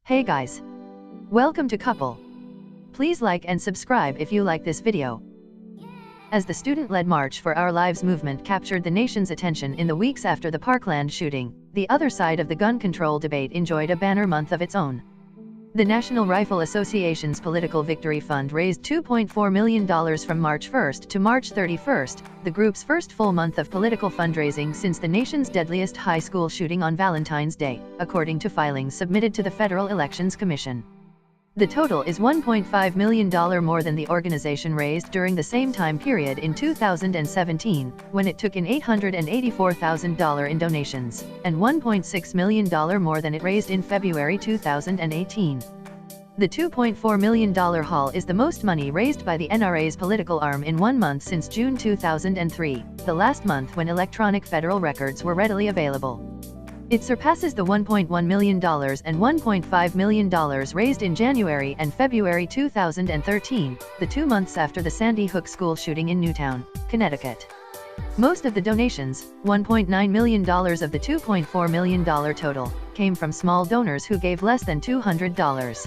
Hey guys! Welcome to Couple. Please like and subscribe if you like this video. As the student-led March for Our Lives movement captured the nation's attention in the weeks after the Parkland shooting, the other side of the gun control debate enjoyed a banner month of its own. The National Rifle Association's Political Victory Fund raised $2.4 million from March 1st to March 31st, the group's first full month of political fundraising since the nation's deadliest high school shooting on Valentine's Day, according to filings submitted to the Federal Elections Commission. The total is $1.5 million more than the organization raised during the same time period in 2017, when it took in $884,000 in donations, and $1.6 million more than it raised in February 2018. The $2.4 million haul is the most money raised by the NRA's political arm in 1 month since June 2003, the last month when electronic federal records were readily available. It surpasses the $1.1 million and $1.5 million raised in January and February 2013, the 2 months after the Sandy Hook school shooting in Newtown, Connecticut. Most of the donations, $1.9 million of the $2.4 million total, came from small donors who gave less than $200.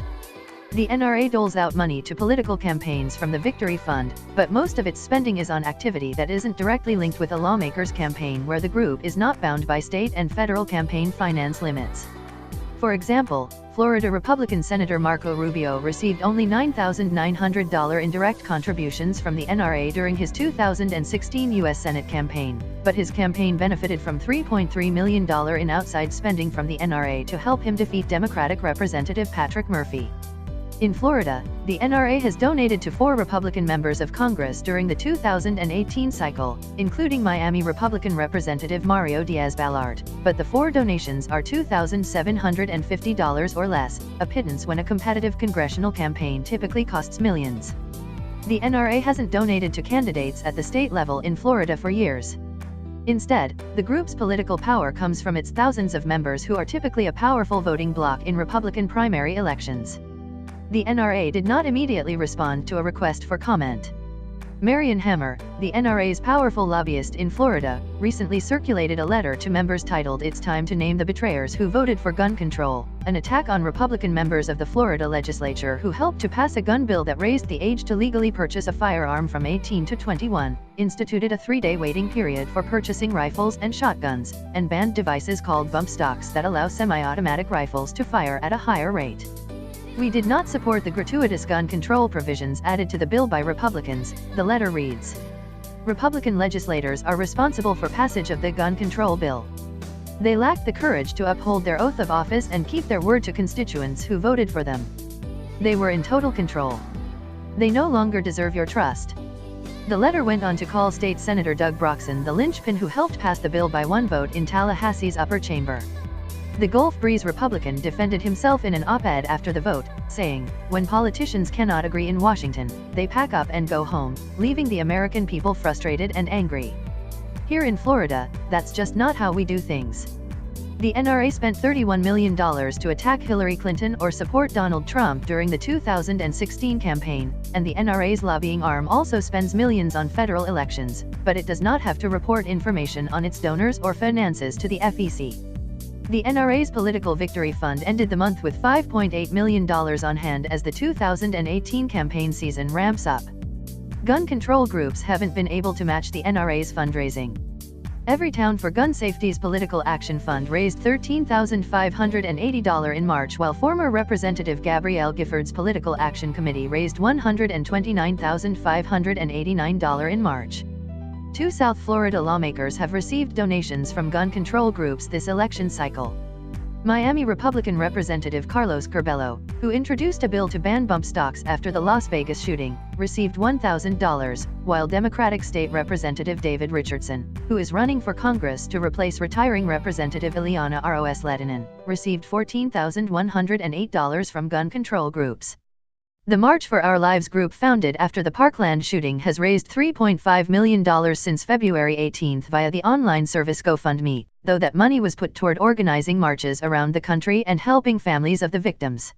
The NRA doles out money to political campaigns from the Victory Fund, but most of its spending is on activity that isn't directly linked with a lawmaker's campaign where the group is not bound by state and federal campaign finance limits. For example, Florida Republican Senator Marco Rubio received only $9,900 in direct contributions from the NRA during his 2016 U.S. Senate campaign, but his campaign benefited from $3.3 million in outside spending from the NRA to help him defeat Democratic Representative Patrick Murphy. In Florida, the NRA has donated to 4 Republican members of Congress during the 2018 cycle, including Miami Republican Representative Mario Diaz-Balart, but the 4 donations are $2,750 or less, a pittance when a competitive congressional campaign typically costs millions. The NRA hasn't donated to candidates at the state level in Florida for years. Instead, the group's political power comes from its thousands of members who are typically a powerful voting bloc in Republican primary elections. The NRA did not immediately respond to a request for comment. Marion Hammer, the NRA's powerful lobbyist in Florida, recently circulated a letter to members titled "It's Time to Name the Betrayers Who Voted for Gun Control," an attack on Republican members of the Florida legislature who helped to pass a gun bill that raised the age to legally purchase a firearm from 18 to 21, instituted a 3-day waiting period for purchasing rifles and shotguns, and banned devices called bump stocks that allow semi-automatic rifles to fire at a higher rate. "We did not support the gratuitous gun control provisions added to the bill by Republicans," the letter reads. Republican legislators are responsible for passage of the gun control bill. They lacked the courage to uphold their oath of office and keep their word to constituents who voted for them. They were in total control. They no longer deserve your trust. The letter went on to call State Senator Doug Broxson the linchpin who helped pass the bill by 1 vote in Tallahassee's upper chamber. The Gulf Breeze Republican defended himself in an op-ed after the vote, saying, "When politicians cannot agree in Washington, they pack up and go home, leaving the American people frustrated and angry. Here in Florida, that's just not how we do things." The NRA spent $31 million to attack Hillary Clinton or support Donald Trump during the 2016 campaign, and the NRA's lobbying arm also spends millions on federal elections, but it does not have to report information on its donors or finances to the FEC. The NRA's Political Victory Fund ended the month with $5.8 million on hand as the 2018 campaign season ramps up. Gun control groups haven't been able to match the NRA's fundraising. Everytown for Gun Safety's Political Action Fund raised $13,580 in March, while former Representative Gabrielle Gifford's Political Action Committee raised $129,589 in March. 2 South Florida lawmakers have received donations from gun control groups this election cycle. Miami Republican Representative Carlos Curbelo, who introduced a bill to ban bump stocks after the Las Vegas shooting, received $1,000, while Democratic State Representative David Richardson, who is running for Congress to replace retiring Representative Ileana Ros Lehtinen, received $14,108 from gun control groups. The March for Our Lives group, founded after the Parkland shooting, has raised $3.5 million since February 18 via the online service GoFundMe, though that money was put toward organizing marches around the country and helping families of the victims.